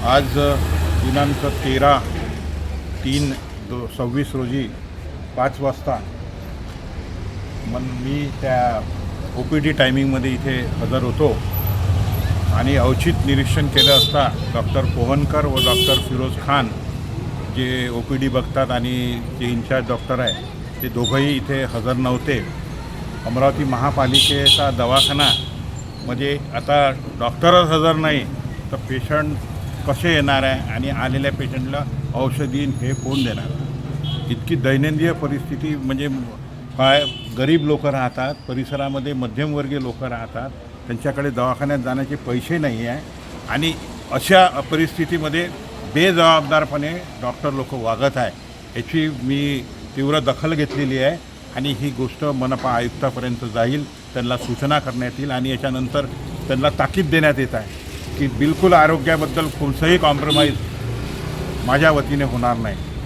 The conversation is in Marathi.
आज दिनांक 13/3/26 रोजी 5 वाजता मी त्या OPD टायमिंगमध्ये इथे हजर होतो आणि औचित निरीक्षण केलं असता डॉक्टर पोहनकर व डॉक्टर फिरोज खान जे OPD बघतात आणि जे इन्चार्ज डॉक्टर आहे ते दोघंही इथे हजर नव्हते. अमरावती महापालिकेचा दवाखाना म्हणजे आता डॉक्टरच हजर नाही तर पेशंट कसे येणार आहे आणि आलेल्या पेशंटला औषधी हे कोण देणार. इतकी दैनंदिन परिस्थिती म्हणजे काय गरीब लोक राहतात, परिसरामध्ये मध्यमवर्गीय लोक राहतात, त्यांच्याकडे दवाखान्यात जाण्याचे पैसे नाही आहे आणि अशा परिस्थितीमध्ये बेजबाबदारपणे डॉक्टर लोक वागत आहे. याची मी तीव्र दखल घेतलेली आहे आणि ही गोष्ट मनपा आयुक्तापर्यंत जाईल, त्यांना सूचना करण्यात येईल आणि याच्यानंतर त्यांना ताकीद देण्यात येत आहे की बिलकुल आरोग्याबद्दल कोणतंही कॉम्प्रोमाइज माझ्या वतीने होणार नाही.